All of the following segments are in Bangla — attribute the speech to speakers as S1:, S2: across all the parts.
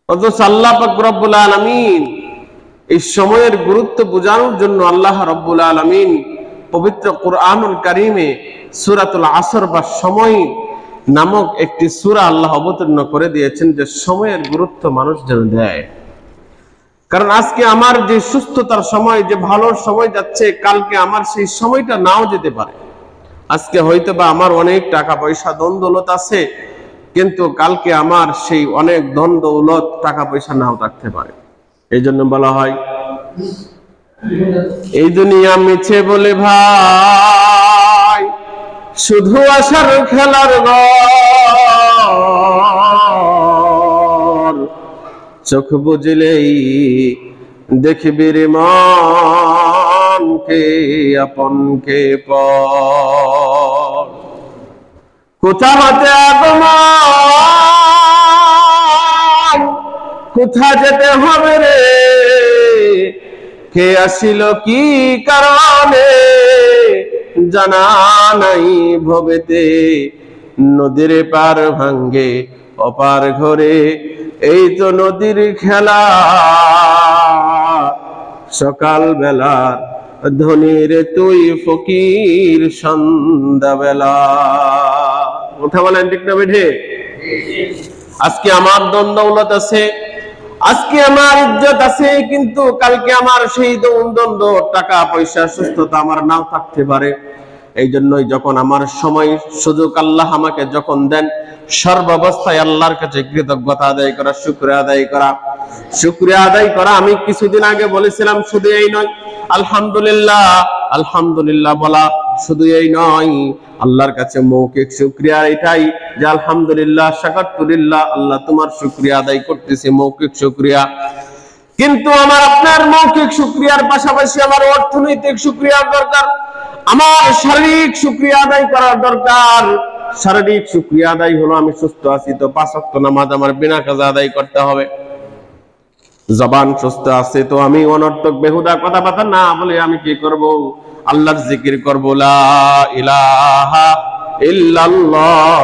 S1: অথচ আল্লাহ পাক রব্বুল আলামিন এই সময়ের গুরুত্ব বোঝানোর জন্য আল্লাহ রব্বুল আলামিন পবিত্র কুরআনুল কারীমে সূরাতুল আসর বা সময় নামক একটি সূরা আল্লাহ অবতীর্ণ করে দিয়েছেন, যে সময়ের গুরুত্ব মানুষ যেন দেয়। কারণ আজকে আমার যে সুস্থতার সময়, যে ভালো সময় যাচ্ছে, কালকে আমার সেই সময়টা নাও যেতে পারে। আজকে হয়তো বা আমার অনেক টাকা পয়সা ধন দৌলত আছে, কিন্তু কালকে আমার সেই অনেক ধন দৌলত টাকা পয়সা নাও থাকতে পারে। এই জন্য বলা হয়, এই দুনিয়া মিছে বলে ভাই, শুধু আশার খেলার ঘর, চোখ বুঝলেই দেখবি রে মন কে আপন কে পর। কোথা হতে আগমন, কোথা যেতে হবে রে, কে আসিল কি কারণে, জানা নাই ভবেতে। নদীর পার ভাঙ্গে অপার ঘরে, এই তো নদীর খেলা। সকাল বেলার ধনীর তুই ফকির সন্ধ্যা বেলা। কথা বলেন ঠিক না বেঠে? আজকে আমার ধন দৌলত আছে, আজকে আমার ইজ্জত আছে, কিন্তু কালকে আমার সেই দ্বন্দ্ব টাকা পয়সা সুস্থতা আমার নাও থাকতে পারে। এই জন্যই যখন আমার সময় সুযোগ আল্লাহ আমাকে যখন দেন, সর্বাবস্থায় আল্লাহর কাছে কৃতজ্ঞতা আদায় করা, শুকরিয়া আদায় করা, শুকরিয়া আদায় করা। আমি কিছুদিন আগে বলেছিলাম, শুধু এই নয়, আলহামদুলিল্লাহ আলহামদুলিল্লাহ বলা শুধু এই নয়, আল্লাহর কাছে মৌখিক শুকরিয়া এটাই যে আলহামদুলিল্লাহ শাকারতুলিল্লাহ, আল্লাহ তোমার শুকরিয়া আদায় করতেছি, মৌখিক শুকরিয়া। কিন্তু আমার আপনার মৌখিক শুকরিয়ার পাশাপাশি আমার অর্থনৈতিক শুকরিয়ার দরকার, আমার শারীরিক শুকরিয়া আদায় করার দরকার। শারীরিক শুকরিয়া আদায় হলো আমি সুস্থ আছি তো 5 ওয়াক্ত নামাজ আমার বিনা কাজে আদায় করতে হবে। জবান সুস্থ আছে তো আমি অনর্থক বেহুদা কথাবার্তা না বলে আমি কি করব? আল্লাহর জিকির করব, লা ইলাহা ইল্লাল্লাহ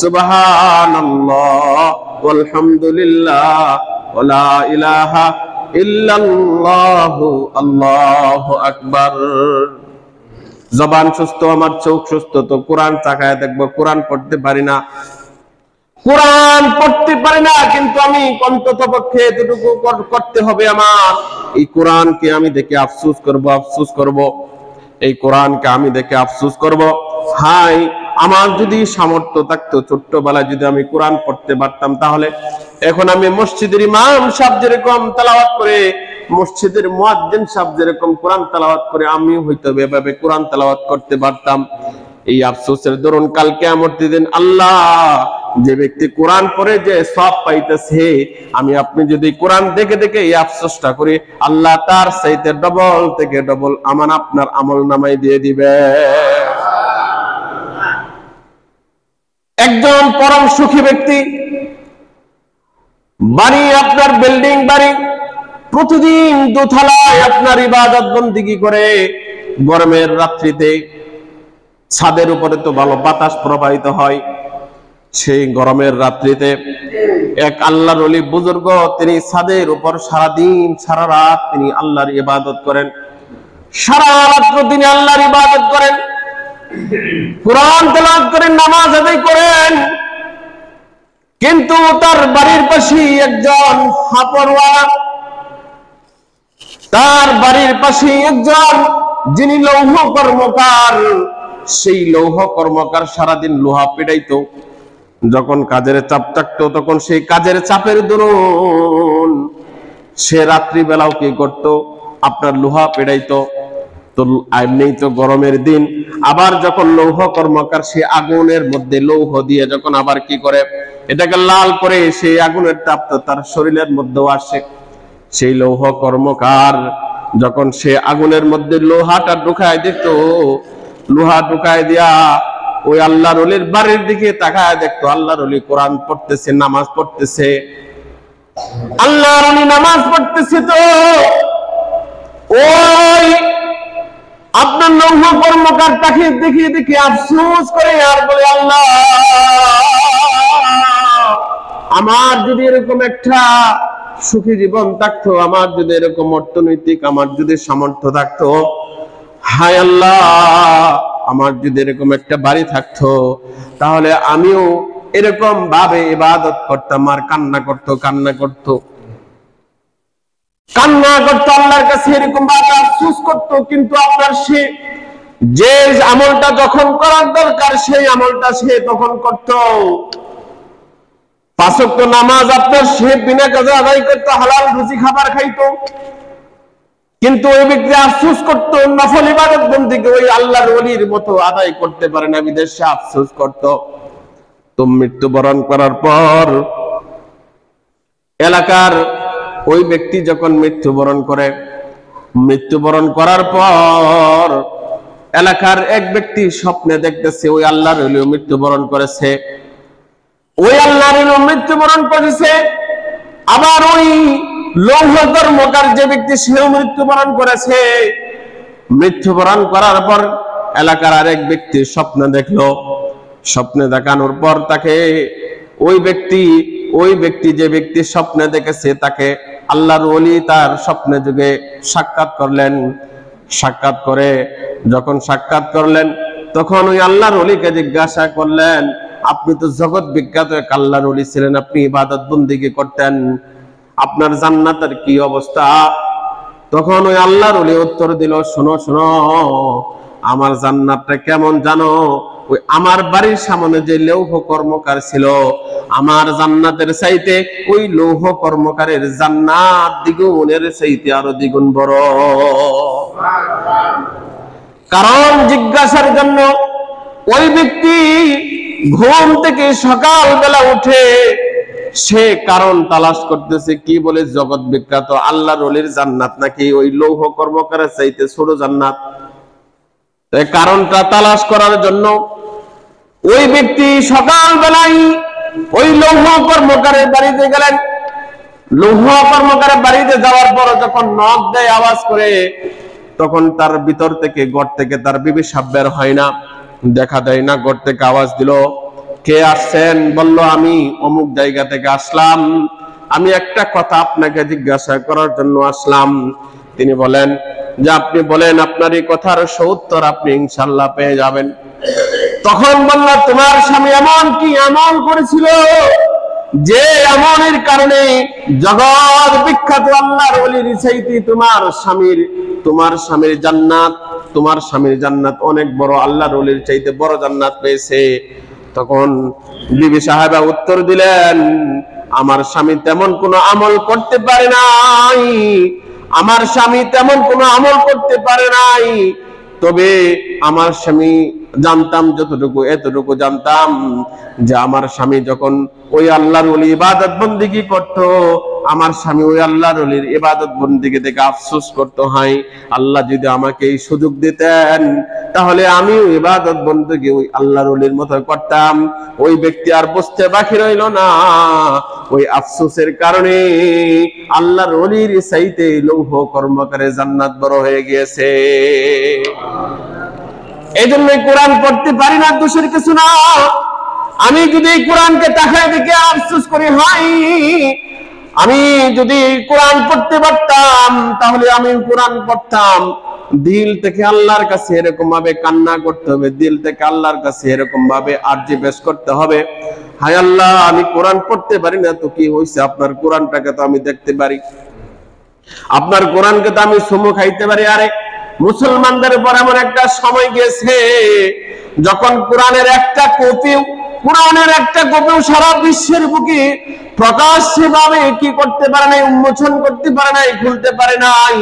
S1: সুবহানাল্লাহ ওয়ালহামদুলিল্লাহ ওয়া লা ইলাহা ইল্লাল্লাহ আল্লাহু আকবার। জবান সুস্থ, আমার চোখ সুস্থ তো কোরআন তাকায় দেখবো, কোরআন পড়তে পারি না, কোরআন পড়তে পারি না, কিন্তু আমি অন্ততপক্ষে এতটুকু করতে হবে আমার, এই কোরআনকে আমি দেখে আফসোস করব, আফসোস করব, এই কোরআনকে আমি দেখে আফসোস করব। হাই, আমার যদি সামর্থ্য থাকতো, ছোট্টবেলায় যদি আমি কোরআন পড়তে পারতাম, তাহলে এখন আমি মসজিদের ইমাম সাহেব যেরকম তেলাওয়াত করে, মসজিদের মুয়াজ্জিন সাহেব যেরকম কোরআন তেলাওয়াত করে, আমি হয়তো এভাবে কোরআন তেলাওয়াত করতে পারতাম। এই আফসোসের দরুন কাল কিয়ামতের দিন আল্লাহ যে ব্যক্তি কোরআন পড়ে যে সওয়াব পাইতেছে, আমি আপনি যদি কোরআন দেখে দেখে এই আফসোসটা করি, আল্লাহ তার চাইতে ডবল থেকে ডবল আমার আপনার আমলনামায় দিয়ে দিবে। একজন পরম সুখী ব্যক্তি, বাড়ি আপনার বিল্ডিং বাড়ি, প্রতিদিন দোতলায় আপনার ইবাদত বন্দেগী করে, গরমের রাত্রিতে ছাদের উপরে তো ভালো বাতাস প্রবাহিত হয়, সেই গরমের রাত্রিতে এক আল্লাহর ওলি বুজুর্গ তিনি ছাদের উপর সারাদিন সারা রাত তিনি আল্লাহর ইবাদত করেন, সারা রাত্র তিনি আল্লাহর ইবাদত করেন, কোরআন তেলাওয়াত করেন, নামাজ আদায় করেন। কিন্তু তার বাড়ির পাশে একজন হাপরওয়ালা, তার বাড়ির পাশে একজন যিনি লৌহ কর্মকার, সেই লৌহ কর্মকার সারাদিন লোহা পেটাইতো, যখন কাজের চাপ থাকতো তখন সেই কাজের চাপের দরুন সে রাত্রি বেলাও কি করত, আপনার লোহা পেটাইতো। তো এমনিই তো গরমের দিন, আবার যখন লৌহ কর্মকার সে আগুনের মধ্যে লৌহ দিয়ে যখন আবার কি করে এটাকে লাল করে, সেই আগুনের তাপ তো তার শরীরের মধ্যেও আসে। সেই লৌহ কর্মকার যখন সে আগুনের মধ্যে লোহাটা ঢুকায় দিত, লোহা ঢুকায় দিয়া ওই আল্লাহর ওলির বাড়ির দিকে তাকায় দেখতো, আল্লাহর ওলি কোরআন পড়তেছে, নামাজ পড়তেছে, আল্লাহর ওলি নামাজ পড়তেছে। তো ওই আপনার লৌহ কর্মকার তাকে দেখে দেখে আফসোস করে আর বলে, আল্লাহ আমার যদি এরকম একটা সুখী জীবন থাকতো, আমার যদি এরকম অর্থনৈতিক আমার যদি সামর্থ্য থাকতো, হায় আল্লাহ আমার যদি এরকম একটা বাড়ি থাকতো, তাহলে আমিও এরকম ভাবে ইবাদত করতাম। আর কান্না করতো আল্লাহর কাছে, এরকম ভাবে আফসোস করতো। কিন্তু আপনার সে যে আমলটা যখন করার দরকার সেই আমলটা সে তখন করতো। 5 ওয়াক্ত নামাজ আপনার সে বিনা কাজে আদায় করতো, হালাল রুজি খাবার খাইতো। কিন্তু ওই ব্যক্তি আফসোস করতো নফল ইবাদত বন্দেগী ওই আল্লাহর ওলির মতো আদায় করতে পারে না, বিদেশে আফসোস করতো। তো মৃত্যুবরণ করার পর এলাকার ওই ব্যক্তি যখন মৃত্যুবরণ করার পর এলাকার এক ব্যক্তি স্বপ্নে দেখতেছে ওই আল্লাহর ওলি মৃত্যুবরণ করেছে, আবার ওই লৌহ কর্মকার যে ব্যক্তি সেও মৃত্যুবরণ করেছে। মৃত্যুবরণ করার পর এলাকার আরেক ব্যক্তি স্বপ্নে দেখলো। স্বপ্নে দেখানোর পর তাকে ওই ব্যক্তি যে ব্যক্তি স্বপ্নে দেখেছে তাকে আল্লাহর ওলি তার স্বপ্নে যুগে সাক্ষাৎ করলেন। তখন ওই আল্লাহর ওলিকে জিজ্ঞাসা করলেন, আপনি তো জগৎ বিখ্যাত এক আল্লাহর ওলি ছিলেন, আপনি ইবাদত বন্দেগী করতেন, আপনার জান্নাতের কি অবস্থা? তখন ওই আল্লাহর ওলি উত্তর দিল, শোনো আমার জান্নাতটা কেমন জানো? ওই আমার বাড়ির সামনে যে লৌহ কর্মকার ছিল, আমার জান্নাতের চাইতে ওই লৌহ কর্মকারের জান্নাত দ্বিগুণের চাইতে আরো দ্বিগুণ বড়। কারণ জিজ্ঞাসার জন্য ওই ব্যক্তি ঘুম থেকে সকালবেলা উঠে সে কারণ তালাশ করতেছে, কি বলে জগৎ বিখ্যাত আল্লাহর ওলির জান্নাত নাকি ওই লৌহ কর্মকারের চাইতে ছোট জান্নাত। কারণটা তালাশ করার জন্য ওই ব্যক্তি সকালবেলায় ওই লৌহ কর্মকারের বাড়িতে গেলেন। লৌহ কর্মকারের বাড়িতে যাওয়ার পর যখন নখ দেয় আওয়াজ করে, তখন তার ভিতর থেকে ঘর থেকে তার বিবি সাপ বের হয় না, দেখা দেয় না। ঘর থেকে আওয়াজ দিল, কে আসছেন? বলল, আমি অমুক জায়গা থেকে আসলাম, আমি একটা কথা আপনাকে জিজ্ঞাসা করার জন্য আসলাম। তিনি বলেন যে আপনি বলেন, আপনার এই কথার সউত্তর আপনি ইনশাআল্লাহ পেয়ে যাবেন। তখন বলল, তোমার স্বামী এমন কি আমল করেছিল যে আমলের কারণে জগৎ বিখ্যাত আল্লাহর ওলির চাইতে তোমার স্বামীর জান্নাত অনেক বড়, আল্লাহর ওলির চাইতে বড় জান্নাত পেয়েছে। তখন বিবি সাহেবা উত্তর দিলেন, আমার স্বামী তেমন কোনো আমল করতে পারে নাই, তবে আমার স্বামী জানতাম এতটুকু জানতাম যে আমার স্বামী যখন ওই আল্লাহর ওলি ইবাদত বন্দেগী করত, আমার স্বামী ওই আল্লাহর ওলির ইবাদত বন্দেগী দেখে আফসোস করতো, হয় আল্লাহ যদি আমাকে এই সুযোগ দিতেন তাহলে আমিও ইবাদত বন্দেগী ওই আল্লাহর ওলির মতো করতাম। ওই ব্যক্তি আর বুঝতে বাকি রইল না, ওই আফসোসের কারণে আল্লাহর ওলির চাইতে লৌহ কর্মকারে জান্নাত বড় হয়ে গিয়েছে। এই জন্যই কোরআন পড়তে পারি না, দোষের কিছু না। আমি যদি কোরআনকে তাকায় দেখে আফসোস করি, হয় আমি যদি কোরআন পড়তে পারতাম তাহলে আমি কোরআন পড়তাম। দিল থেকে আল্লাহর কাছে এরকম ভাবে কান্না করতে হবে, দিল থেকে আল্লাহর কাছে এরকম ভাবে আরজি পেশ করতে হবে, হায় আল্লাহ আমি কোরআন পড়তে পারি না তো কি হয়েছে, আপনার কোরআনটাকে তো আমি দেখতে পারি, আপনার কোরআনকে তো আমি সুমু খাইতে পারি। আরে মুসলমানদের উপর এমন একটা সময় গেছে যখন কোরআনের একটা কপিও সারা বিশ্বের বুকে প্রকাশ্যে ভাবে কি করতে পারে নাই, উন্মোচন করতে পারে নাই, খুলতে পারে নাই।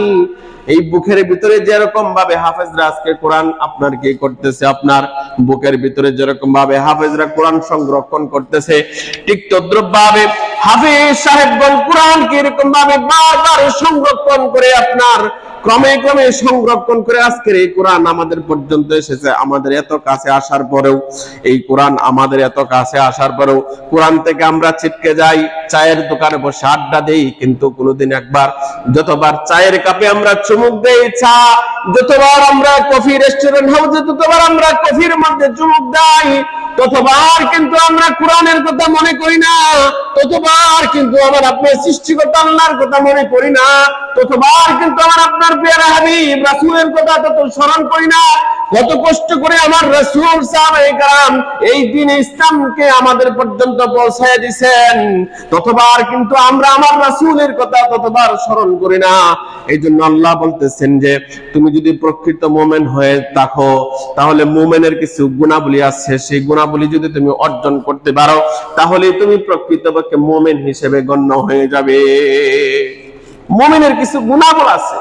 S1: এই বুকের ভিতরে যেরকম ভাবে হাফেজরা আজকে কোরআন আপনার কি করতেছে, আপনার বুকের ভিতরে যেরকম ভাবে হাফেজরা কোরআন সংরক্ষণ করতেছে, ঠিক তদ্রুপ ভাবে হাফেজ সাহেবগণ কোরআনকে এরকম ভাবে বারবার সংরক্ষণ করে আপনার ক্রমে ক্রমে সংরক্ষণ করে আজকের এই কোরআন আমাদের পর্যন্ত এসেছে। আমাদের এত কাছে আসার পরেও, এই কোরআন আমাদের এত কাছে আসার পরেও কোরআন থেকে আমরা ছিটকে যাই, চায়ের দোকানে বসে আড্ডা দেই, কিন্তু কোনোদিন একবার যতবার চায়ের কাপে আমরা চুমুক দেই চা, যতবার আমরা কফি রেস্টুরেন্ট হাউসে যতবার আমরা কফির মধ্যে চুমুক দেই, ততবার কিন্তু আমরা কোরআনের কথা মনে করি না, ততবার কিন্তু আমার আপনার সৃষ্টিকর্তা আল্লাহর কথা মনে করি না, ততবার কিন্তু আমার আপনার প্রিয় হাবিব রাসূলের কথা তত স্মরণ করি না। কত কষ্ট করে আমার রাসূল সাহাবায়ে কেরাম এই দ্বীন ইসলামকে আমাদের পর্যন্ত পৌঁছায় দিয়েছেন, ততবার কিন্তু আমরা আমার রাসূলের কথা ততবার স্মরণ করি না। এই জন্য আল্লাহ বলতেছেন যে তুমি যদি প্রকৃত মুমিন হয়ে থাকো, তাহলে মুমিনের কিছু গুণাবলী আছে, সেই গুণাবলী যদি তুমি অর্জন করতে পারো, তাহলে তুমি প্রকৃতপক্ষে মুমিন হিসেবে গণ্য হয়ে যাবে। মুমিনের কিছু গুণাবলী আছে।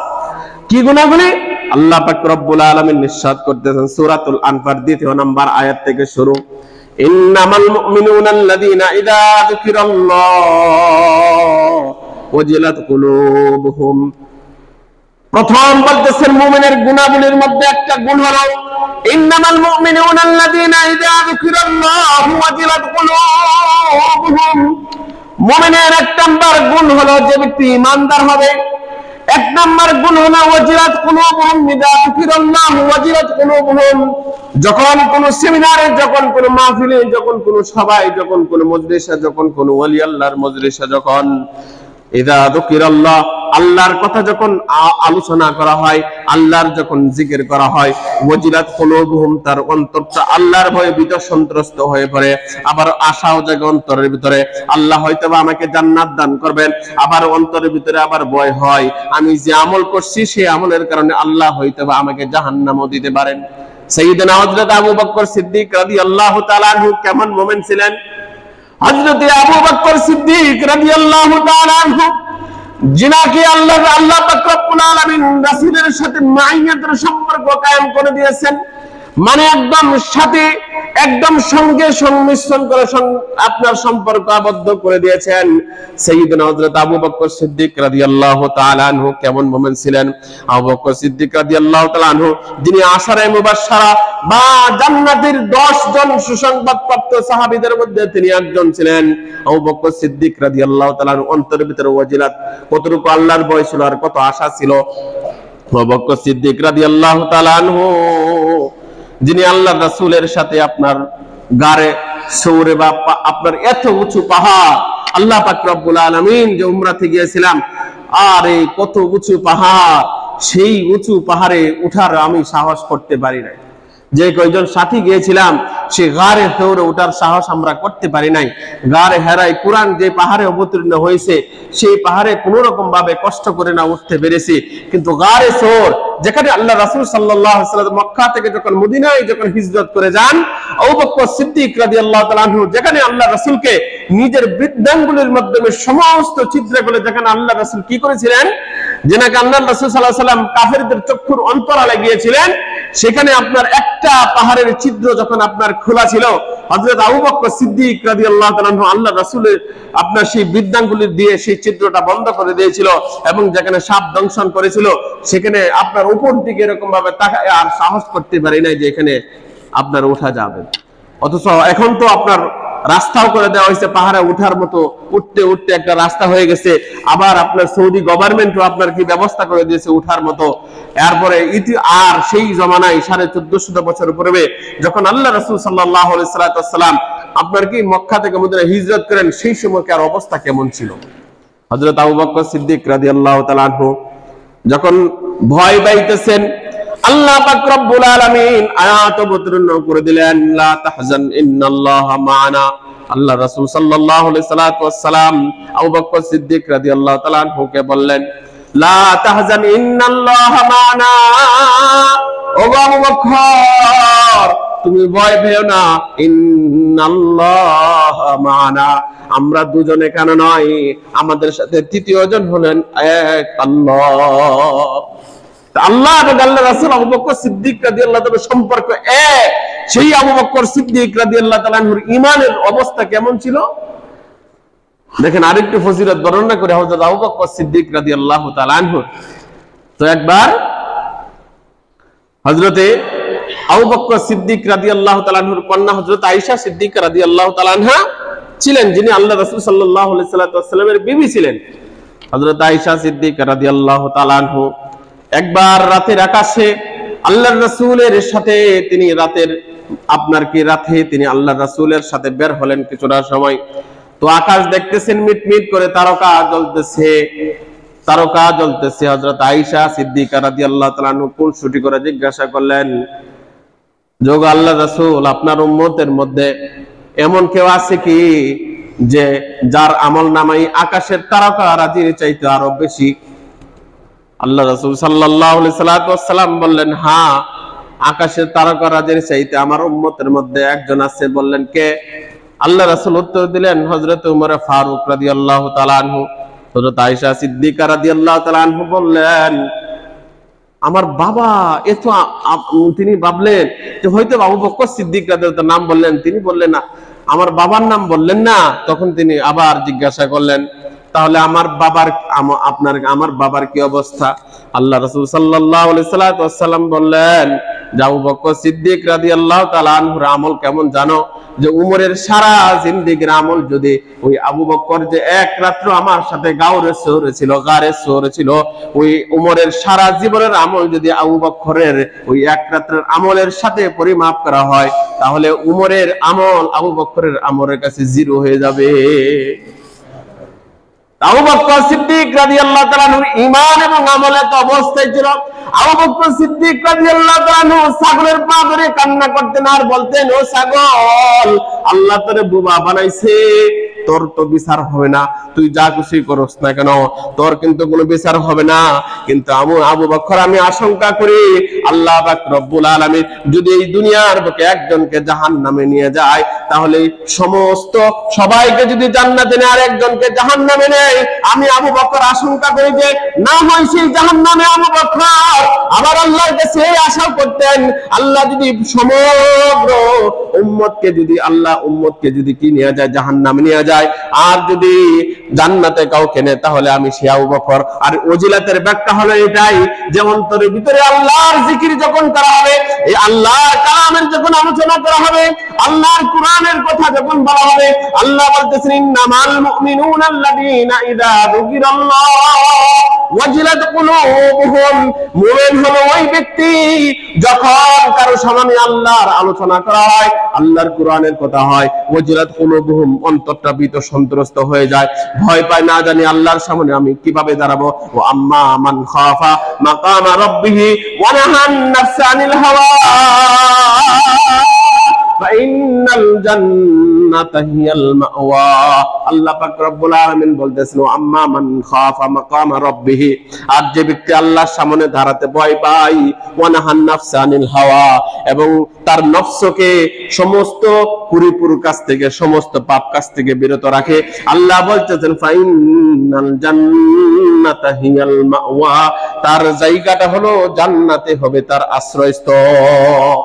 S1: কি গুণাবলী? আল্লাহ পাক রব্বুল আলামিন নির্দেশ করতেছেন সূরাতুল আনফাল 2 নম্বর আয়াত থেকে শুরু, ইন্নামাল মুমিনুনা আল্লাযীনা ইযা যুকিরাল্লাহ ওয়াজিলাত কুলুবুহুম। প্রথম বলতেছেন মুমিনের গুণাবলীর মধ্যে একটা গুণ হলো ইন্নামাল মুমিনুনা আল্লাযীনা ইযা যুকিরাল্লাহু ওয়াজিলাত কুলুবুহুম। মুমিনের এক নাম্বার গুণ হলো যে ব্যক্তি ঈমানদার হবে, এক নাম্বার গুণ হলো ওয়াজিলাত কুলুবুহুম ইযা যুকিরাল্লাহু ওয়াজিলাত কুলুবুহুম। যখন কোন সেমিনারে, যখন কোন মাহফিলে, যখন কোন সভায়, যখন কোন মজলিসে, যখন কোন ওলি আল্লাহর মজলিসে, যখন ইযা যুকিরাল্লাহ আল্লাহর কথা যখন আলোচনা করা হয়, আল্লাহর যখন জিকির করা হয়, ওয়াজিলাত কুলুবুহুম তার অন্তরটা আল্লাহর ভয়ে ভীত সন্ত্রস্ত হয়ে পড়ে। আবার আশাও জাগে অন্তরের ভিতরে, আল্লাহ হয়তোবা আমাকে জান্নাত দান করবেন, আবার অন্তরের ভিতরে আবার ভয় হয় আমি যে আমল করছি সেই আমলের কারণে আল্লাহ হয়তোবা আমাকে জাহান্নামও দিতে পারেন। সাইয়্যিদনা হযরত আবু বকর সিদ্দিক রাদিয়াল্লাহু তাআলা আনহু কেমন মুমিন ছিলেন? হযরত আবু বকর সিদ্দিক রাদিয়াল্লাহু তাআলা আনহু যিনাকে আল্লাহ পাক রব্বুল আলামিন রাসূলের সাথে মাইয়াতের সম্পর্ক কায়েম করে দিয়েছেন, মানে একদম সাথে একদম সঙ্গে সংমিশ্রণ করে আপনার সম্পর্ক আবদ্ধ করে দিয়েছেন। সাইয়্যিদনা হযরত আবু বকর সিদ্দিক রাদিয়াল্লাহু তাআলা আনহু কেমন মুমিন ছিলেন? আবু বকর সিদ্দিক রাদিয়াল্লাহু তাআলা আনহু যিনি আশারে মুবাশশারা বা জান্নাতের 10 জন সুসংবাদপ্রাপ্ত সাহাবীদের মধ্যে তিনি একজন ছিলেন। আবু বকর সিদ্দিক রাদিয়াল্লাহু তাআলা আনহু অন্তরের ভিতরে ওয়াজিলাত, কতটুকু আল্লাহর ভয় ছিল আর কত আশা ছিল। আবু বকর সিদ্দিক রাদিয়াল্লাহু তাআলা আনহু যিনি আল্লাহর রাসূলের সাথে আপনার গারে সৌরে বা আপনার এত উঁচু পাহাড়, আল্লাহ পাক রব্বুল আলামিন যে উমরাতে গিয়েছিলাম, আর এই কত উঁচু পাহাড়, সেই উঁচু পাহাড়ে উঠার আমি সাহস করতে পারি নাই। যে কয়জন সাথী গিয়েছিলাম সে গারে সৌরে ওঠার সাহস আমরা করতে পারি নাই। গারে হেরাই কুরআন যে পাহাড়ে অবতীর্ণ হয়েছে সেই পাহাড়ে কোন রকম ভাবে কষ্ট করে না উঠতে পেরেছি, কিন্তু গারে সৌর যেখানে আল্লাহ রাসূল সাল্লাল্লাহু আলাইহি ওয়াসাল্লাম মক্কা থেকে যখন মদিনায় যখন হিজরত করে যান, আবু বকর সিদ্দিক রাদিয়াল্লাহু তাআলা আনহু যেখানে আল্লাহ রাসূলকে নিজের বৃদ্ধাঙ্গুলির মাধ্যমে সমস্ত চিত্রগুলো যেখানে আল্লাহ রাসূল কি করেছিলেন, যেনাকে আল্লাহ রাসূল সাল্লাল্লাহু আলাইহি ওয়াসাল্লাম কাফেরদের চক্ষুর অন্তরালে গিয়েছিলেন, সেখানে আপনার একটা পাহাড়ের ছিদ্র যখন আপনার খোলা ছিল, হযরত আবু বকর সিদ্দিক রাদিয়াল্লাহু তাআলা আনহু আল্লাহ রাসূলের আপনার সেই বৃদ্ধাঙ্গুলি দিয়ে সেই ছিদ্রটা বন্ধ করে দিয়েছিল, এবং যেখানে সাপ দংশন করেছিল সেখানে আপনার উপর দিকে এরকম ভাবে তাকায় আর সাহস করতে পারি নাই যে এখানে আপনার ওঠা যাবে। অথচ এখন তো আপনার রাস্তাও করে দেওয়া হয়েছে, পাহাড়ে ওঠার মতো উঠতে উঠতে একটা রাস্তা হয়ে গেছে। আবার আপনার সৌদি গভর্নমেন্টও আপনার কি ব্যবস্থা করে দিয়েছে উঠার মতো। এরপরে আর সেই জমানায় 1450 বছর পূর্বে যখন আল্লাহ রাসূল সাল্লাল্লাহু আলাইহি ওয়াসাল্লাম আপনার কি মক্কা থেকে মদিনা হিজরত করেন, সেই সময়কার অবস্থা কেমন ছিল? হযরত আবু বকর সিদ্দিক রাদিয়াল্লাহু তাআলা আনহু যখন ভয় পাইতেছেন, আল্লাহ পাক রব্বুল আলামিন আয়াত অবতীর্ণ করে দিলেন, লা তাহজান ইন্নাল্লাহা মা'ানা। আল্লাহ রাসূল সাল্লাল্লাহু আলাইহি ওয়াসাল্লাম আবু বকর সিদ্দিক রাদিয়াল্লাহু তাআলা আনহুকে বললেন, লা তাহজান ইন্নাল্লাহা মা'ানা। ও আবু বকর তুমি ভয় পেও না, ইন্নাল্লাহা মা'ানা, আমরা দুজনে কেন নয়, আমাদের সাথে তৃতীয় জন হলেন এক আল্লাহ। আল্লাহ এবং আল্লাহ রাসূল আবু বকর সিদ্দিক রাদিয়াল্লাহু তাআলা সম্পর্ক এক। সেই আবু বকর সিদ্দিক রাদিয়াল্লাহু তাআলার ঈমানের অবস্থা কেমন ছিল দেখেন। আরেকটু ফজিলত বর্ণনা করে হযরত আবু বকর সিদ্দিক রাদিয়াল্লাহু তাআলা আনহু তো একবার হযরতে আবু বকর সিদ্দিক রাদিয়াল্লাহু তাআলা আনহুর কন্যা হযরত আয়েশা সিদ্দিকা রাদিয়াল্লাহু তাআলা আনহা ছিলেন, যিনি আল্লাহ রাসূল সাল্লাল্লাহু আলাইহি ওয়াসাল্লামের বিবি ছিলেন। হযরত আয়েশা সিদ্দিকা রাদিয়াল্লাহু তাআলা আনহু একবার রাতের আকাশে আল্লাহর রাসূলের সাথে তিনি তিনি আল্লাহর রাসূলের সাথে বের হলেন কিছুটা সময়। তো আকাশ দেখতেছেন মিটমিট করে তারকা জ্বলতেছে। হযরত আয়েশা সিদ্দিকা রাদিয়াল্লাহু তাআলা আনহু কোন ছুটি করে জিজ্ঞাসা করলেন, যোগ আল্লাহর রাসূল, আপনার উম্মতের মধ্যে এমন কেউ আছে কি যে যার আমল নামাই আকাশের তারকা রাজির চাইতে আরো বেশি? আল্লাহ রাসূল সাল্লাল্লাহু আলাইহি ওয়াসাল্লাম বললেন, হ্যাঁ, আকাশের তারকা রাজির চাইতে আমার উম্মতের মধ্যে একজন আছে। বললেন, কে? আল্লাহ রাসূল উত্তর দিলেন, হযরত উমর ফারুক রাদিয়াল্লাহু তাআলা আনহু। হযরত আয়েশা সিদ্দিকা রাদিয়াল্লাহু তাআলা আনহু বললেন, আমার বাবা। তিনি ভাবলেন যে হয়তো আবু বকর সিদ্দিক রাদিয়াল্লাহু তাআলা নাম বললেন, তিনি বললেন না, আমার বাবার নাম বললেন না। তখন তিনি আবার জিজ্ঞাসা করলেন, তাহলে আমার বাবার কি অবস্থা? আল্লাহ রাসূল সাল্লাল্লাহু আলাইহি ওয়াসাল্লাম বললেন যে আবু বকর সিদ্দিক রাদিয়াল্লাহু তাআলা আনহুর আমল কেমন জানো? যে উমরের সারা জিন্দেগীর আমল যদি ওই আবু বকর যে এক রাত্র আমার সাথে গারে শহরে ছিল, ওই উমরের সারা জীবনের আমল যদি আবু বকরের ওই এক রাত্রের আমলের সাথে পরিমাপ করা হয়, তাহলে উমরের আমল আবু বকরের আমলের কাছে জিরো হয়ে যাবে। আবু বকর সিদ্দিক রাদিয়াল্লাহু তাআলা আনহুর ঈমান এবং আমলে তো অবস্থায় ছিল। আবু বকর সিদ্দিক রাদিয়াল্লাহু তাআলা আনহু ছাগলের পা ধরে কান্না করতেন আর বলতেন, ও ছাগল, আল্লাহ তোরে বোবা বানাইছে, তোর তো বিচার হবে না, তুই যা খুশি করস না কেন, তোর কিন্তু কোনো বিচার হবে না। কিন্তু আবু বকর, আমি আশঙ্কা করি আল্লাহ পাক রব্বুল আলামিন যদি এই দুনিয়ার বুকে একজনকে জাহান্নামে নিয়ে যায়, তাহলে সমস্ত সবাইকে যদি জান্নাতে নেয় আর একজনকে জাহান্নামে নেয়, আমি আবু বকর আশঙ্কা করি যে না হয় সেই জাহান্নামে আবু বকর। আবার আল্লাহর কাছে আশা করতেন, আল্লাহ যদি সমগ্র উম্মতকে যদি কি নিয়ে যায়, জাহান্নামে নিয়ে যায়, আর যদি জান্নাতে কাউকে নেয়, তাহলে আমি সে আবু বকর। আর ওজিলাতের ব্যাখ্যা হলো এটাই যে অন্তরের ভিতরে আল্লাহর জিকির যখন করা হবে, এই আল্লাহর কালামের যখন আলোচনা করা হবে, আল্লাহর কোরআনের কথা যখন বলা হবে, আল্লাহ বলতেছেন, ইন্নামাল মুমিনুনা আল্লাযীনা ইযা যুকিরাল্লাহ ওয়াজিলাত কুলুবুহুম। মুমিন হলো ওই ব্যক্তি যখন কারো সামনে আল্লাহর আলোচনা করা হয়, আল্লাহর কোরআনের কথা হয়, ওয়াজিলাত কুলুবুহুম, অন্তরটা ভীত সন্ত্রস্ত হয়ে যায়, ভয় পায়, না জানি আল্লাহর সামনে আমি কিভাবে দাঁড়াবো। ও আম্মা মান খাফা মাকামা রাব্বিহি ওয়া নাহান নাফসা আনিল হাওয়া ফাইনাল জান্নাতা হিয়াল মাওয়া। আল্লাহ পাক রব্বুল আলামিন বলতেছেন, আম্মা মান খাফা মাকামা রাব্বিহি, আর যে ব্যক্তি আল্লাহর সামনে দাঁড়াতে ভয় পায়, ওয়া নাহান নাফসা আনিল হাওয়া, এবং তার নফসকে সমস্ত কুরিপুর কাছ থেকে, সমস্ত পাপ কাছ থেকে বিরত রাখে, আল্লাহ বলতেছেন ফাইনাল জান্নাতা হিয়াল মাওয়া, তার জায়গাটা হলো জান্নাতে হবে তার আশ্রয়স্থল।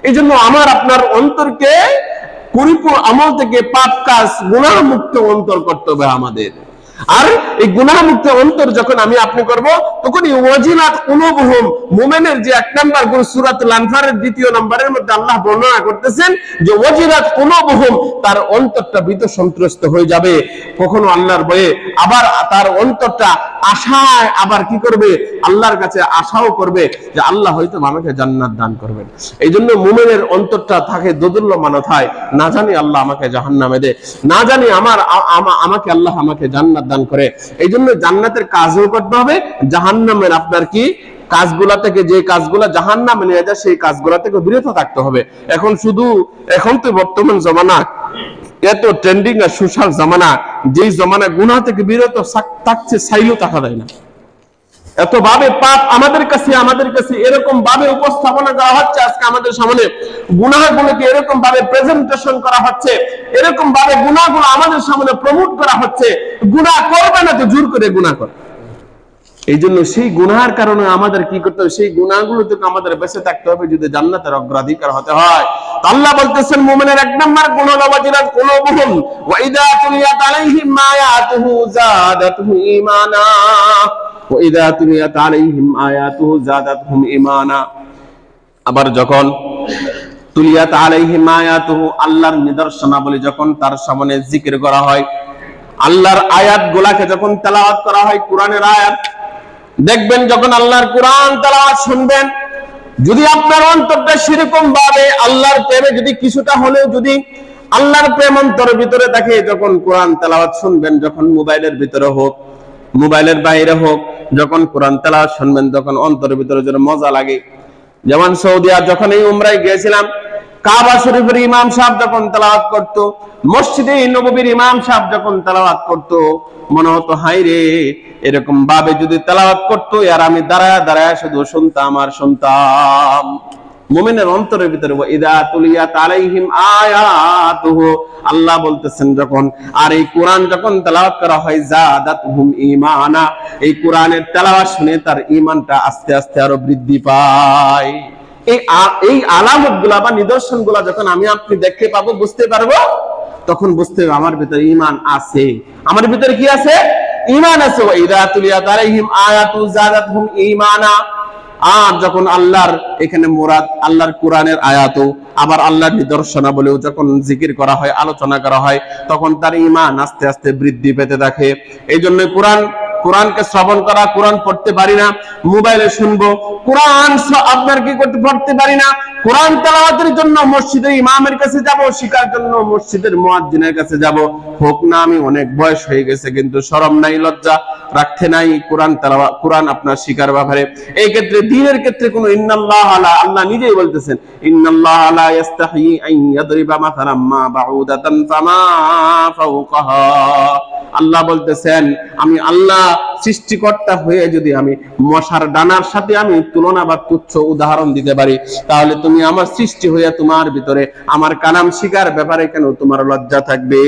S1: এই জন্য আমার আপনার অন্তরকে পরিপূর্ণ আমল থেকে, পাপ কাজ গুনাহ মুক্ত অন্তর করতে হবে আমাদের। আর এই গুনাহ মুক্ত অন্তর যখন আমি আপনি করব, তখন এই ওয়াজিলাত কুলুবুহুম, মুমিনের যে এক নাম্বার গুণ, সূরাতুল আনফালের 2 নম্বরের মধ্যে আল্লাহ বর্ণনা করতেছেন যে ওয়াজিলাত কুলুবুহুম, তার অন্তরটা ভীত সন্ত্রস্ত হয়ে যাবে কখনো আল্লাহর ভয়ে, আবার তার অন্তরটা আশায় আবার কি করবে, আল্লাহর কাছে আশাও করবে যে আল্লাহ হয়তো আমাকে জান্নাত দান করবেন। এই জন্য মুমিনের অন্তরটা থাকে দোদুল্যমান হয়, না জানি আল্লাহ আমাকে জাহান্নামে দেয়, না জানি আমাকে আল্লাহ আমাকে জান্নাত দান করে। এই জন্য জান্নাতের কাজও করতে হবে, জাহান্নামের আপনার কি কাজগুলা থেকে, যে কাজগুলা জাহান্নামে নিয়ে যায় সেই কাজগুলা থেকে বিরত থাকতে হবে। এখন তো বর্তমান জমানা এত ট্রেন্ডিং আর সোশ্যাল জামানা, যে জামানা গুনাহ থেকে বিরত থাকছে চাইলেও থাকা যায় না। এত ভাবে পাপ আমাদের কাছে এরকম ভাবে উপস্থাপনা করা হচ্ছে, আজকে আমাদের সামনে গুনাহগুলোকে এরকম ভাবে প্রেজেন্টেশন করা হচ্ছে, এরকম ভাবে গুনাহগুলো আমাদের সামনে প্রমোট করা হচ্ছে, গুনাহ করবে না তো জোর করে গুনাহ করে। এই জন্য সেই গুনাহের কারণে আমাদের কি করতে হবে, সেই গুনাহগুলো থেকে আমাদের বেঁচে থাকতে হবে যদি জান্নাতের অগ্রাধিকার হতে হয়। আল্লাহ বলতেছেন, মুমিনের এক নাম্বার গুণ হলো ওয়াজিলাত কুলুবুহুম ওয়া ইযা তুলিয়াত আলাইহিম আয়াতুহু যাদাতুহু ঈমানা ওয়া ইযা তুলিয়াত আলাইহিম আয়াতুহু যাদাতহুম ঈমানা। আবার যখন তুলিয়াত আলাইহিম আয়াতুহু, আল্লাহর নিদর্শনাবলী যখন তার সামনে জিকির করা হয়, আল্লাহর আয়াতগুলোকে যখন তেলাওয়াত করা হয়, কোরআনের আয়াত, দেখবেন যখন আল্লাহর কোরআন তেলাওয়াত শুনবেন, যদি আপনার অন্তরটা সেরকম ভাবে আল্লাহর প্রেমে যদি কিছুটা হলেও যদি আল্লাহর প্রেম অন্তরের ভিতরে থাকে, যখন কোরআন তেলাওয়াত শুনবেন, যখন মোবাইলের ভিতরে হোক মোবাইলের বাইরে হোক, যখন কোরআন তেলাওয়াত শুনবেন, তখন অন্তরের ভিতরে যেন মজা লাগে। যেমন সৌদি আরব যখন এই উমরায় গিয়েছিলাম, কাবা শরীফের ইমাম সাহেব যখন তেলাওয়াত করত, মসজিদে নববীর ইমাম সাহেব যখন তেলাওয়াত করত, মনে হতো হাই রে, এরকম ভাবে যদি তেলাওয়াত করতো আর আমি দাঁড়ায় দাঁড়ায় শুধু শুনতাম আর শুনতাম। মুমিনের অন্তরের ভিতরে ইযা তুলিয়াত আলাইহিম আয়াতুহু, আল্লাহ বলতেছেন যখন আর এই কোরআন যখন তেলাওয়াত করা হয়, যাদাতহুম ঈমানা, এই কোরআনের তেলাওয়াত শুনে তার ঈমানটা আস্তে আস্তে আরো বৃদ্ধি পায়। এই আলামতগুলা বা নিদর্শনগুলা যখন আমি আপনি দেখতে পাবো, বুঝতে পারবো, তখন বুঝতে হবে আমার ভিতরে ঈমান আছে। আমার ভিতরে কি আছে? ঈমান আছে। ওয়া ইযা তুলিয়াত আলাইহিম আয়াতু যাদাতহুম ঈমানা। আর যখন আল্লাহর এখানে মুরাদ আল্লাহর কোরআনের আয়াত, আবার আল্লাহর নিদর্শনাবলীও যখন জিকির করা হয়, আলোচনা করা হয়, তখন তার ঈমান আস্তে আস্তে বৃদ্ধি পেতে থাকে। এই জন্য কোরআনকে শ্রবণ করা, কোরআন পড়তে পারি না, মোবাইলে শুনবো, কোরআন আপনার কি করতে পড়তে পারি না, কোরআন তেলাওয়াতের জন্য মসজিদের ইমামের কাছে যাব, শিখার জন্য মসজিদের মুয়াজ্জিনের কাছে যাব, হোক না আমি অনেক বয়স হয়ে গেছে, কিন্তু শরম নাই, লজ্জা রাখতে নাই কোরআন তেলাওয়াত, কোরআন আপনার শিখার ব্যাপারে। এই ক্ষেত্রে দ্বীনের ক্ষেত্রে কোনো ইন্নাল্লাহ আলা, আল্লাহ নিজেই বলতেছেন ইন্নাল্লাহ লা ইস্তাহি আন ইয়াদরিবা মাসালাম মা বাউদাতান ফামা ফাওকাহা। আল্লাহ বলতেছেন আমি আল্লাহ সৃষ্টিকর্তা হয়ে যদি আমি মশার ডানার সাথে আমি তুলনা বা তুচ্ছ উদাহরণ দিতে পারি, তাহলে তুমি আমার সৃষ্টি হয়ে তোমার ভিতরে আমার কালাম শিখার ব্যাপারে কেন তোমার লজ্জা থাকবে?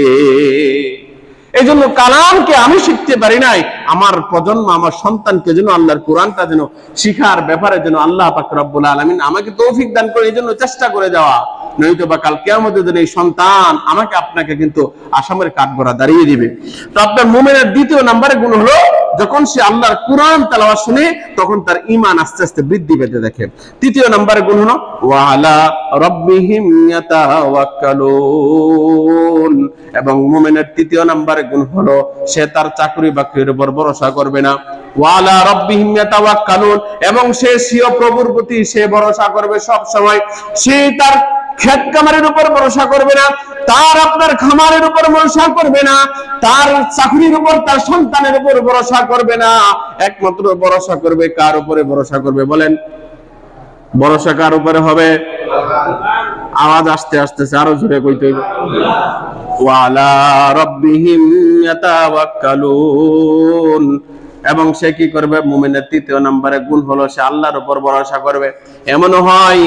S1: এই জন্য কালামকে আমি শিখতে পারি নাই, আমার প্রজন্ম, আমার সন্তানকে যেন আল্লাহর কোরআনটা যেন শিখার ব্যাপারে যেন আল্লাহ পাক রব্বুল আলামিন আমাকে তৌফিক দান করে, এই জন্য চেষ্টা করে যাওয়া। নয়তো বা কাল কিয়ামতের দিনে এই সন্তান আমাকে আপনাকে কিন্তু আসামের কাঠগড়া দাঁড়িয়ে দিবে। তো আপনার মুমিনের দ্বিতীয় নম্বরের গুণ হলো, যখন সে আল্লাহর কোরআন তেলাওয়াত শুনে, তখন তার ঈমান আস্তে আস্তে বৃদ্ধি পেতে থাকে। তৃতীয় নম্বরের গুণ হলো ওয়া আলা রাব্বিহিম ইয়াতাওয়াক্কালুন, এবং মুমিনের তৃতীয় নম্বরের গুণ হলো সে তার চাকরি বাকরির উপর ভরসা করবে না। ওয়া আলা রাব্বিহিম ইয়াতাওয়াক্কালুন, এবং সে স্বীয় প্রভুর প্রতি সে ভরসা করবে সব সময়। সে তার ক্ষেত খামারের উপর ভরসা করবে না, তার আপনার খামারের উপর ভরসা করবে না, তার চাকরির উপর, তার সন্তানের উপর ভরসা করবে না। একমাত্র ভরসা করবে কার উপরে ভরসা করবে বলেন? ভরসা কার উপরে হবে? আওয়াজ আসতে আসতেছে, আরো জোরে কইতে হইবে। ওয়া আলা রাব্বিহিম ইয়াতাওয়াক্কালুন, এবং সে কি করবে? মুমিনের তৃতীয় নম্বরে গুণ হলো সে আল্লাহর উপর ভরসা করবে। এমনও হয়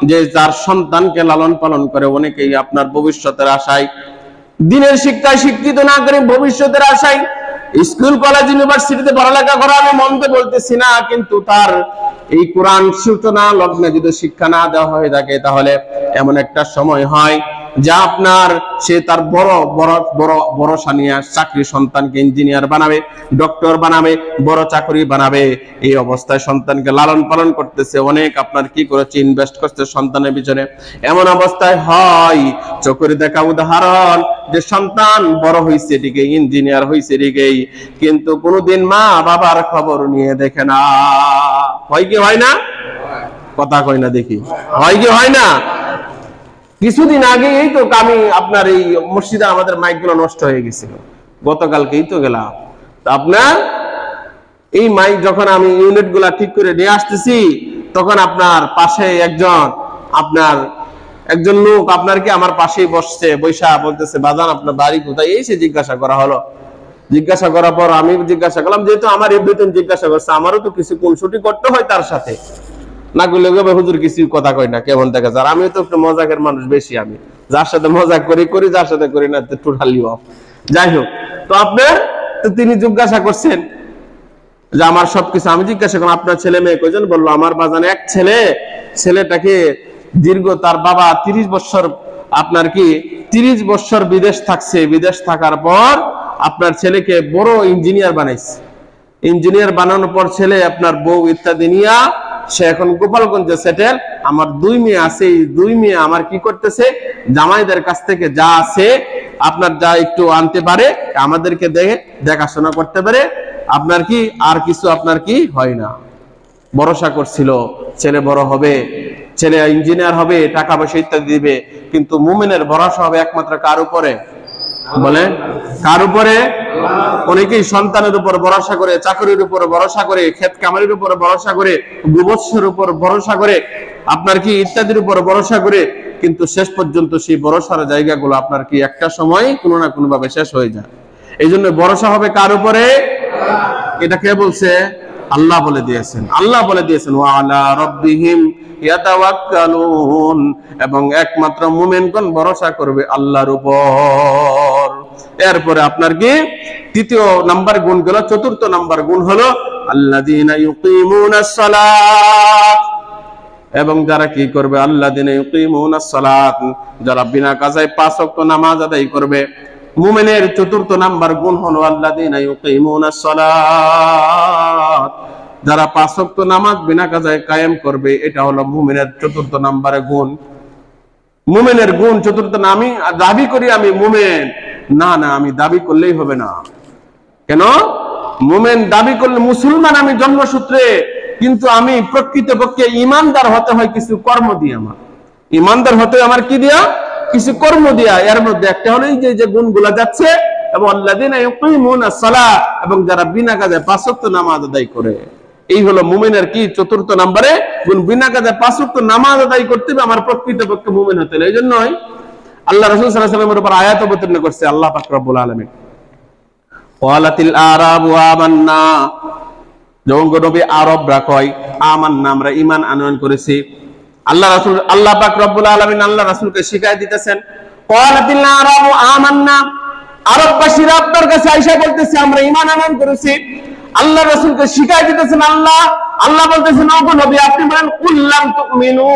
S1: যে যার সন্তানকে লালন পালন করে, অনেকেই আপনার ভবিষ্যতের আশায়, দিনের শিক্ষায় শিক্ষিত না করে ভবিষ্যতের আশায় স্কুল কলেজ ইউনিভার্সিটিতে পড়ালেখা করা, আমি মন্দে বলতেছি না, কিন্তু তার এই কোরআন সূচনা লগ্নে যদি শিক্ষা না দেওয়া হয়ে থাকে, তাহলে এমন একটা সময় হয় যা আপনার সে তার বড় বড় বড় ভরসা নিয়ে চাকরি, সন্তানকে ইঞ্জিনিয়ার বানাবে, ডক্টর বানাবে, বড় চাকরি বানাবে। এই অবস্থায় সন্তানকে লালন পালন করতেছে, অনেক আপনার কি করেছে, ইনভেস্ট করছে সন্তানের পিছনে। এমন অবস্থায় হয় চোখের দেখা উদাহরণ যে সন্তান বড় হয়েছে ঠিকই, ইঞ্জিনিয়ার হয়েছে ঠিকই, কিন্তু কোনোদিন মা বাবার খবর নিয়ে দেখে না। হয় কি হয় না? কথা কয় না দেখি, হয় কি হয় না? কিছুদিন আগে এই তো আমি আপনার এই মসজিদে আমাদের মাইক গুলো নষ্ট হয়ে গেছিল, গতকালকেই তো গেলাম। তো আপনার এই মাইক যখন আমি ইউনিট গুলা ঠিক করে নিয়ে আসতেছি, তখন আপনার পাশে একজন লোক আপনার কি আমার পাশেই বসছে, বৈশা বলতেছে বাজান আপনার বাড়ি কোথায়? এই সে জিজ্ঞাসা করা হলো। জিজ্ঞাসা করার পর আমি জিজ্ঞাসা করলাম, যেহেতু আমার এই বেতন জিজ্ঞাসা করছে, আমারও তো কিছু কুলসুটি করতে হয় তার সাথে, না করলে হুজুর কিছু কথা কই না, কেমন দেখা যায়। আমি তো একটু মজাকের মানুষ বেশি, আমি যার সাথে মজাক করি, যার সাথে করি না টোটালি অফ। যাই হোক, তো আপনার তো তিনি জিজ্ঞাসা করছেন যে আমার সবকিছু, আমি জিজ্ঞাসা করলাম আপনার ছেলে মেয়ে কয়জন? বললো আমার বাজান এক ছেলে, ছেলেটাকে দীর্ঘ তার বাবা 30 বছর আপনার কি 30 বছর বিদেশ থাকছে, বিদেশ থাকার পর আপনার ছেলেকে বড় ইঞ্জিনিয়ার বানাইছে, ইঞ্জিনিয়ার বানানোর পর ছেলে আপনার বউ ইত্যাদি নিয়ে সে এখন গোপালগঞ্জে সেটেল। আমার 2 মেয়ে আছে, এই 2 মেয়ে আমার কি করতেছে, জামাইদের কাছ থেকে যা আছে আপনার যা একটু আনতে পারে, আমাদেরকে দেখাশোনা করতে পারে, আপনার কি আর কিছু আপনার কি হয় না। ভরসা করছিল ছেলে বড় হবে, ছেলে ইঞ্জিনিয়ার হবে, টাকা পয়সা ইত্যাদি দিবে, কিন্তু মুমিনের ভরসা হবে একমাত্র কার উপরে বলেন? কার উপরে? অনেকেই সন্তানের উপর ভরসা করে, চাকরির উপর ভরসা করে, ক্ষেত কামারির উপর ভরসা করে, গোবৎসের উপর ভরসা করে, আপনার কি ইত্যাদির উপর ভরসা করে, কিন্তু শেষ পর্যন্ত সেই ভরসার জায়গাগুলো আপনার কি একটা সময় কোনো না কোনো ভাবে শেষ হয়ে যায়। এই জন্য ভরসা হবে কার উপরে? এটা কে বলছে? আল্লাহ বলে দিয়েছেন। আল্লাহ বলে দিয়েছেন ওয়া আলা রাব্বিহিম ইয়াতাওয়াক্কালুন, এবং একমাত্র মুমিনগণ ভরসা করবে আল্লাহর উপর। এরপরে আপনার কি 3য় নাম্বার গুণ গেল। 4র্থ নাম্বার গুণ হলো আল্লাযীনা ইউকিমুনাস সালাত, এবং যারা কি করবে? আল্লাযীনা ইউকিমুনাস সালাত, যারা বিনা কাজায় 5 ওয়াক্ত নামাজ আদায় করবে। মুমিনের 4র্থ নাম্বার গুণ হলো আল্লাযীনা ইউকিমুনাস সালাত, যারা 5 ওয়াক্ত নামাজ বিনা কাজায় কায়েম করবে। এটা হলো মুমিনের 4র্থ নাম্বারে গুণ। মুমিনের গুণ 4র্থ না আমি দাবি করি আমি মুমিন, না না, আমি দাবি করলেই হবে না। কেন? মুমিন দাবি করলে মুসলমান আমি জন্মসূত্রে, কিন্তু আমি প্রকৃতপক্ষে ঈমানদার হতে হয় কিছু কর্ম দিয়ে। আমার ঈমানদার হতে আমার কি দিয়া? কিছু কর্ম দিয়া। এর মধ্যে একটা হলো এই যে গুণগুলা যাচ্ছে, এবং আল্লাযীনা ইউকিমুনাস সালাত, এবং যারা বিনা কাজে 5 ওয়াক্ত নামাজ আদায় করে। এই হলো মুমিনের কি 4র্থ নম্বরে গুণ। বিনা কাজে 5 ওয়াক্ত নামাজ আদায় করতে হবে আমার প্রকৃতপক্ষে মুমিন হতে। এই জন্যই আল্লাহ রাসূল সাল্লাল্লাহু আলাইহি ওয়াসাল্লামের উপর আয়াত অবতীর্ণ করছে আল্লাহ পাক রব্বুল আলামিন। ওয়ালাতিল আরাবু আমান্না, যখন নবী আরবরা কয় আমান্না, আমরা ঈমান আনয়ন করেছি। আল্লাহ পাক রব্বুল আলামিন আল্লাহ রাসূলকে শিখায় দিতেছেন ওয়ালাতিল আরাবু আমান্না, আরববাসীরা আপনার কাছে আয়েশা বলতেছে আমরা ঈমান আনয়ন করেছি। আল্লাহ রাসূলকে শিখায় দিতেছেন আল্লাহ বলতেছেন ওগো নবী আপনি বলেন কুল্লাম তুমিনু,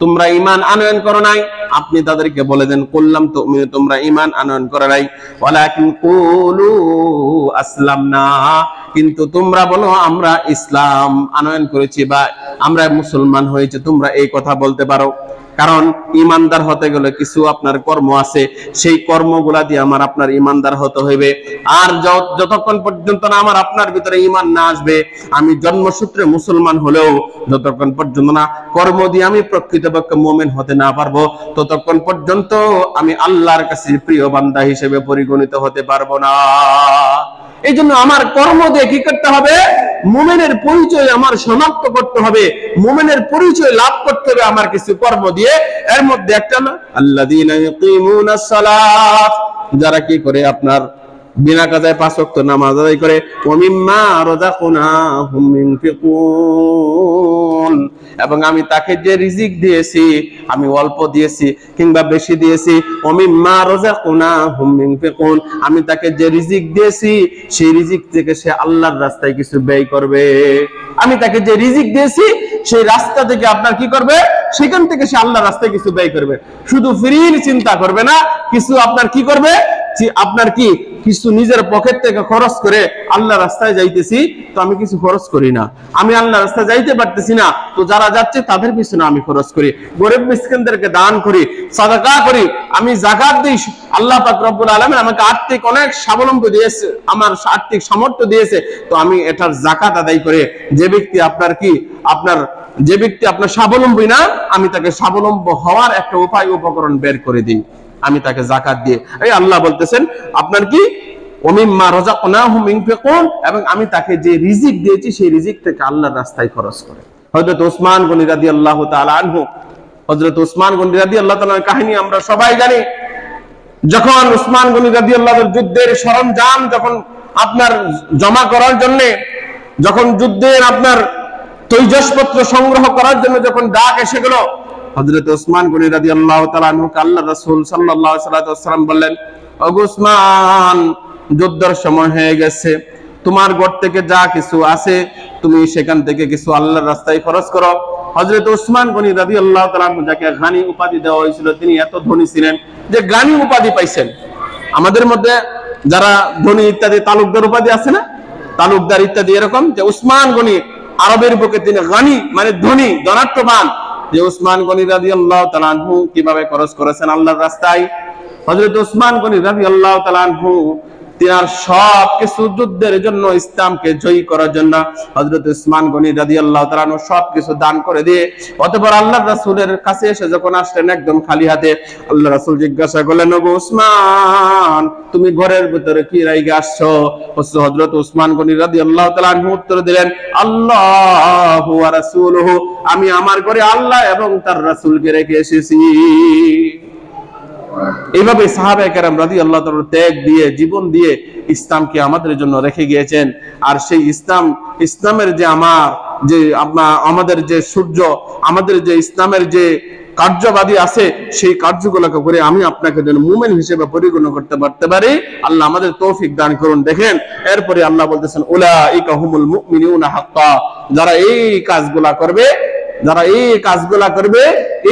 S1: তোমরা ঈমান আনয়ন করো নাই। আপনি তাদেরকে বলে দেন কুল্লাম তুমিনু, তোমরা ঈমান আনয়ন করো নাই। ওয়ালাকিন কুলু আসলামনা, কিন্তু তোমরা বলো আমরা ইসলাম আনয়ন করেছি বা আমরা মুসলমান হয়েছে। তোমরা এই কথা বলতে পারো, কারণ ঈমানদার হতে গেলে কিছু আপনার কর্ম আছে, সেই কর্মগুলা দিয়ে আমার আপনার ঈমানদার হতে হইবে। আর যতক্ষণ পর্যন্ত না আমার আপনার ভিতরে ঈমান না আসবে, আমি জন্মসূত্রে মুসলমান হলেও যতক্ষণ পর্যন্ত না কর্ম দিয়ে আমি প্রকৃতপক্ষে মুমিন হতে না পারবো, ততক্ষণ পর্যন্ত আমি আল্লাহর কাছে প্রিয় বান্দা হিসেবে পরিগণিত হতে পারবো না। এই জন্য আমার কর্ম দিয়ে কি করতে হবে? মুমিনের পরিচয় আমার শনাক্ত করতে হবে, মুমিনের পরিচয় লাভ করতে হবে আমার কিছু কর্ম দিয়ে। এর মধ্যে একটা হলো আল্লাযীনা ইউকিমুনাস সালাত, যারা কি করে আপনার বিনা কাজায় 5 ওয়াক্ত নামাজ আদায় করে। ওয়া মিম্মা রাযাকনাহুম ইউনফিকুন, এবং আমি তাকে যে রিজিক দিয়েছি, আমি অল্প দিয়েছি কিংবা বেশি দিয়েছি। ওয়া মিম্মা রাযাকনাহুম ইউনফিকুন, আমি তাকে যে রিজিক দিয়েছি সেই রিজিক থেকে সে আল্লাহর রাস্তায় কিছু ব্যয় করবে। আমি তাকে যে রিজিক দিয়েছি সেই রাস্তা থেকে আপনার কি করবে? সেখান থেকে সে আল্লাহর রাস্তায় কিছু ব্যয় করবে। শুধু ফ্রির চিন্তা করবে না, কিছু আপনার কি করবে? আপনার কি কিছু নিজের পকেট থেকে খরচ করে আল্লাহ রাস্তায় যাইতেছি, তো আমি কিছু খরচ করি না। আমি আল্লাহ রাস্তায় যাইতে পারতেছি না, তো যারা যাচ্ছে তাদের পিছনে আমি খরচ করি, গরিব মিসকিনদেরকে দান করি, সাদাকা করি, আমি যাকাত দিই। আল্লাহ পাক রব্বুল আলামিন আমাকে আর্থিক অনেক স্বাবলম্বী দিয়েছে, আমার আর্থিক সামর্থ্য দিয়েছে, তো আমি এটার যাকাত আদায় করে যে ব্যক্তি আপনার স্বাবলম্বী না, আমি তাকে স্বাবলম্বী হওয়ার একটা উপায় উপকরণ বের করে দিই, আমি তাকে যাকাত দিয়ে। এই আল্লাহ বলতেছেন আপনার কি ওমিম্মা রাযাকনাহুম ইউনফিকুন, এবং আমি তাকে যে রিজিক দিয়েছি সেই রিজিক থেকে আল্লাহর রাস্তায় খরচ করে। হযরত ওসমান গনি রাদিয়াল্লাহু তাআলা আনহু, হযরত ওসমান গনি রাদিয়াল্লাহু তাআলার কাহিনী আমরা সবাই জানি। যখন ওসমান গনি রাদিয়াল্লাহু যুদ্ধের সরঞ্জাম যখন আপনার জমা করার জন্য, যখন যুদ্ধের আপনার তৈজসপত্র সংগ্রহ করার জন্য যখন ডাক এসে গেল, হযরত ওসমান গনি রাদিয়াল্লাহু তাআলা আনহুকে আল্লাহর রাসূল সাল্লাল্লাহু আলাইহি ওয়াসাল্লাম বললেন, ও ওসমান, যুদ্ধের সময় হয়ে গেছে, তোমার ঘর থেকে যা কিছু আছে তুমি সেখান থেকে কিছু আল্লাহর রাস্তায় খরচ করো। হযরত ওসমান গনি রাদিয়াল্লাহু তাআলা আনহু, যাকে গানি উপাধি দেওয়া হয়েছিল, তিনি এত ধনী ছিলেন যে গানি উপাধি পাইছেন। আমাদের মধ্যে যারা ধনী ইত্যাদি তালুকদার উপাধি আছে না, তালুকদার ইত্যাদি, এরকম যে উসমান গনি আরবের বুকে তিনি গানি মানে ধনী, ধনাত্মবান, যে উসমান গনি রাদিয়াল্লাহু তাআলা আনহু কিভাবে খরচ করেছেন আল্লাহর রাস্তায়। হযরত উসমান গনি রাদিয়াল্লাহু তাআলা আনহু তিনার সব কিছু যুদ্ধের জন্য, ইসলামকে জয়ী করার জন্য হযরত উসমান গনি রাদিয়াল্লাহু তাআলা আনহু সব কিছু দান করে দিয়ে অতঃপর আল্লাহর রাসূলের কাছে এসে যখন আসলেন একদম খালি হাতে, আল্লাহ রাসূল জিজ্ঞাসা করলেন, ওগো উসমান, তুমি ঘরের ভিতরে কি রাইগে আসছো? হযরত উসমান গনি রাদিয়াল্লাহু তাআলা আনহু উত্তর দিলেন, আল্লাহু ওয়া রাসূলুহু, আমি আমার ঘরে আল্লাহ এবং তার রাসূলকে রেখে এসেছি। এইভাবে সাহাবায়ে কেরাম রাদিয়াল্লাহু তাআলা ত্যাগ দিয়ে, জীবন দিয়ে ইসলামকে আমাদের জন্য রেখে গিয়েছেন। আর সেই ইসলামের যে আমাদের যে সূর্য, আমাদের যে ইসলামের যে কার্যবাদী আছে, সেই কার্যগুলোকে করে আমি আপনাকে যেন মুমিন হিসেবে পরিগণনা করতে পারি, আল্লাহ আমাদের তৌফিক দান করুন। দেখেন এরপরে আল্লাহ বলতেছেন, উলাইকা হুমুল মুমিনুনা হাক্কা, যারা এই কাজগুলা করবে, যারা এই কাজগুলা করবে,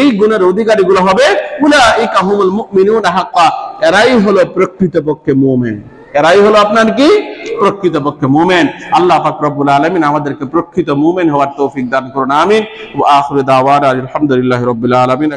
S1: এই গুণের অধিকারী গুলো হবে, উলাইকা হুমুল মুমিনুনা হাক্কা, এরাই হলো প্রকৃতপক্ষে মুমিন, এরাই হলো আপনার কি প্রকৃতপক্ষে মুমিন। আল্লাহ পাক রব্বুল আলামিন আমাদেরকে প্রকৃত মুমিন হওয়ার তৌফিক দান করুন, আমিন। ওয়া আখিরু দাওয়ানা আলহামদুলিল্লাহি রাব্বিল আলামিন।